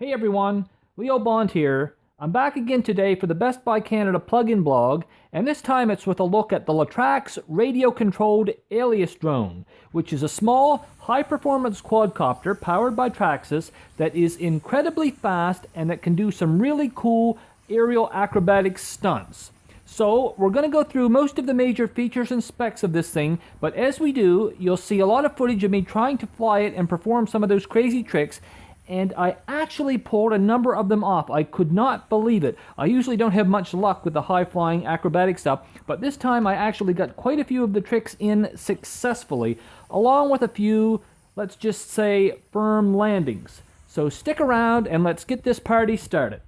Hey everyone, Leo Bond here. I'm back again today for the Best Buy Canada plugin blog, and this time it's with a look at the LaTrax radio-controlled Alias drone, which is a small, high-performance quadcopter powered by Traxxas that is incredibly fast and that can do some really cool aerial acrobatic stunts. So we're going to go through most of the major features and specs of this thing, but as we do, you'll see a lot of footage of me trying to fly it and perform some of those crazy tricks, and I actually pulled a number of them off. I could not believe it. I usually don't have much luck with the high-flying acrobatic stuff, but this time I actually got quite a few of the tricks in successfully, along with a few, let's just say, firm landings. So stick around and let's get this party started.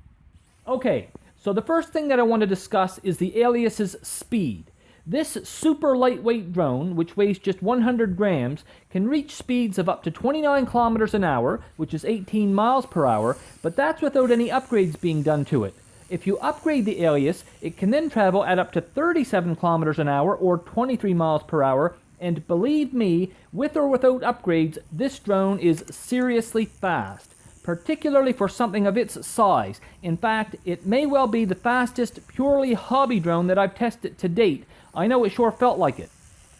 Okay, so the first thing that I want to discuss is the Alias's speed. This super lightweight drone, which weighs just 100 grams, can reach speeds of up to 29 kilometers an hour, which is 18 miles per hour, but that's without any upgrades being done to it. If you upgrade the Alias, it can then travel at up to 37 kilometers an hour, or 23 miles per hour, and believe me, with or without upgrades, this drone is seriously fast, particularly for something of its size. In fact, it may well be the fastest purely hobby drone that I've tested to date. I know it sure felt like it.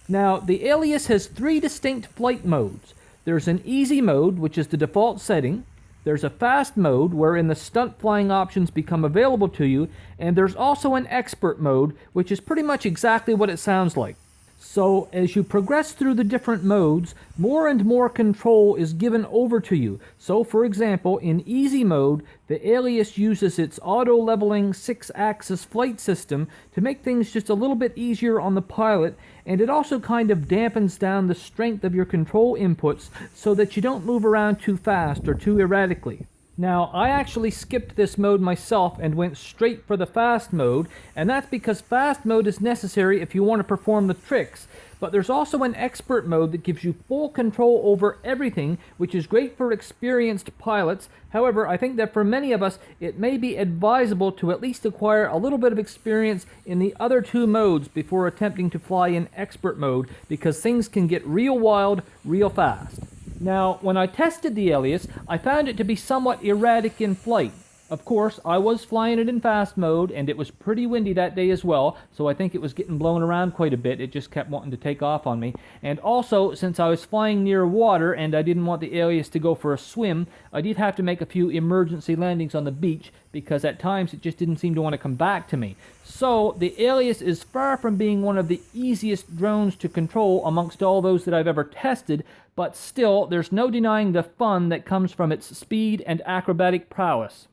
Now, the Alias has three distinct flight modes. There's an easy mode, which is the default setting. There's a fast mode, wherein the stunt flying options become available to you. And there's also an expert mode, which is pretty much exactly what it sounds like. So, as you progress through the different modes, more and more control is given over to you. So, for example, in easy mode, the Alias uses its auto-leveling 6-axis flight system to make things just a little bit easier on the pilot, and it also kind of dampens down the strength of your control inputs so that you don't move around too fast or too erratically. Now, I actually skipped this mode myself and went straight for the fast mode, and that's because fast mode is necessary if you want to perform the tricks. But there's also an expert mode that gives you full control over everything, which is great for experienced pilots. However, I think that for many of us, it may be advisable to at least acquire a little bit of experience in the other two modes before attempting to fly in expert mode, because things can get real wild real fast. Now, when I tested the Alias, I found it to be somewhat erratic in flight. Of course, I was flying it in fast mode, and it was pretty windy that day as well, so I think it was getting blown around quite a bit. It just kept wanting to take off on me. And also, since I was flying near water and I didn't want the Alias to go for a swim, I did have to make a few emergency landings on the beach, because at times it just didn't seem to want to come back to me. So, the Alias is far from being one of the easiest drones to control amongst all those that I've ever tested, but still, there's no denying the fun that comes from its speed and acrobatic prowess.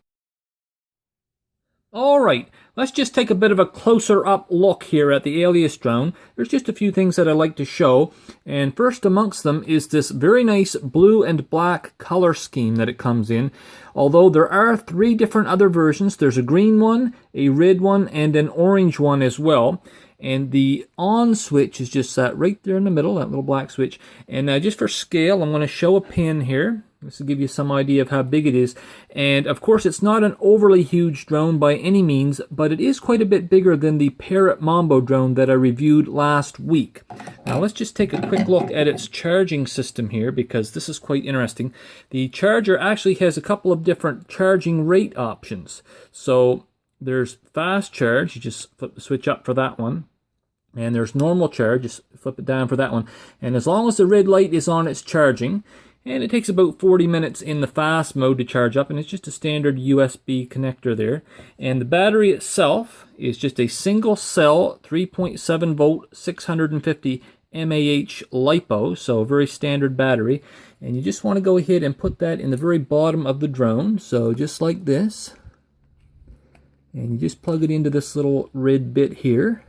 Alright, let's just take a bit of a closer up look here at the Alias drone. There's just a few things that I like to show, and first amongst them is this very nice blue and black color scheme that it comes in. Although there are three different other versions. There's a green one, a red one, and an orange one as well. And the on switch is just that right there in the middle, that little black switch. And just for scale, I'm going to show a pin here. This will give you some idea of how big it is. And of course, it's not an overly huge drone by any means, but it is quite a bit bigger than the Parrot Mambo drone that I reviewed last week. Now let's just take a quick look at its charging system here, because this is quite interesting. The charger actually has a couple of different charging rate options. So there's fast charge, you just flip the switch up for that one. And there's normal charge, just flip it down for that one. And as long as the red light is on, it's charging. And it takes about 40 minutes in the fast mode to charge up, and it's just a standard USB connector there. And the battery itself is just a single cell 3.7 volt 650 mAh LiPo, so a very standard battery. And you just want to go ahead and put that in the very bottom of the drone, so just like this. And you just plug it into this little red bit here.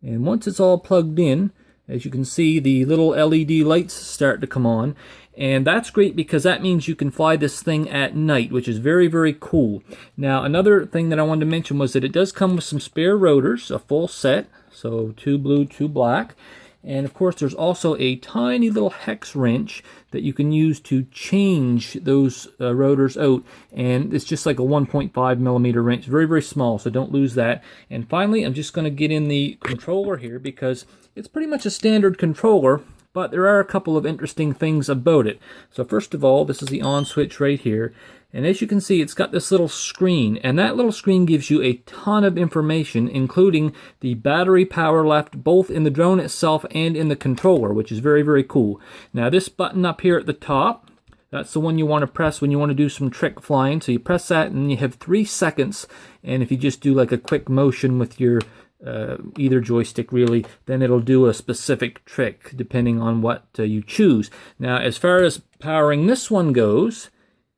And once it's all plugged in, as you can see, the little LED lights start to come on. And that's great because that means you can fly this thing at night, which is very, very cool. Now, another thing that I wanted to mention was that it does come with some spare rotors, a full set. So 2 blue, 2 black. And of course, there's also a tiny little hex wrench that you can use to change those rotors out. And it's just like a 1.5 millimeter wrench, very, very small, so don't lose that. And finally, I'm just going to get in the controller here because it's pretty much a standard controller, but there are a couple of interesting things about it. So first of all, this is the on switch right here. And as you can see, it's got this little screen, and that little screen gives you a ton of information, including the battery power left both in the drone itself and in the controller, which is very, very cool. Now this button up here at the top, that's the one you want to press when you want to do some trick flying. So you press that and you have 3 seconds, and if you just do like a quick motion with your either joystick really, then it'll do a specific trick depending on what you choose. Now as far as powering this one goes,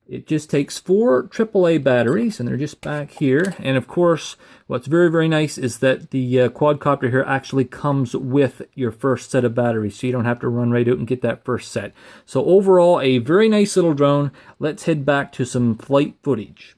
it just takes 4 AAA batteries, and they're just back here. And of course, what's very, very nice is that the quadcopter here actually comes with your first set of batteries, so you don't have to run right out and get that first set. So overall, a very nice little drone. Let's head back to some flight footage.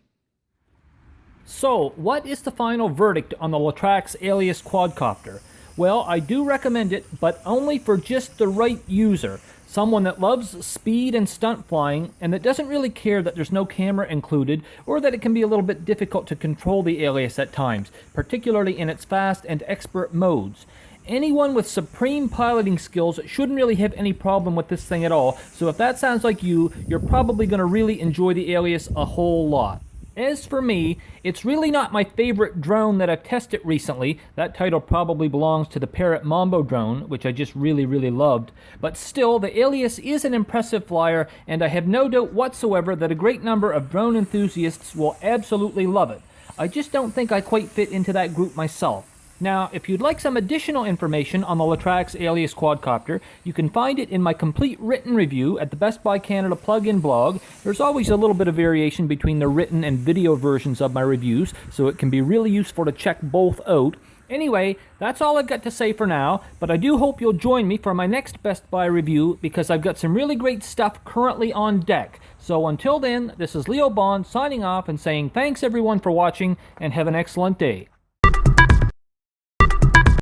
So, what is the final verdict on the LaTrax Alias quadcopter? Well, I do recommend it, but only for just the right user. Someone that loves speed and stunt flying, and that doesn't really care that there's no camera included, or that it can be a little bit difficult to control the Alias at times, particularly in its fast and expert modes. Anyone with supreme piloting skills shouldn't really have any problem with this thing at all, so if that sounds like you, you're probably going to really enjoy the Alias a whole lot. As for me, it's really not my favorite drone that I've tested recently. That title probably belongs to the Parrot Mambo drone, which I just really, really loved. But still, the Alias is an impressive flyer, and I have no doubt whatsoever that a great number of drone enthusiasts will absolutely love it. I just don't think I quite fit into that group myself. Now, if you'd like some additional information on the LaTrax Alias quadcopter, you can find it in my complete written review at the Best Buy Canada plug-in blog. There's always a little bit of variation between the written and video versions of my reviews, so it can be really useful to check both out. Anyway, that's all I've got to say for now, but I do hope you'll join me for my next Best Buy review, because I've got some really great stuff currently on deck. So until then, this is Leo Bond signing off and saying thanks everyone for watching, and have an excellent day.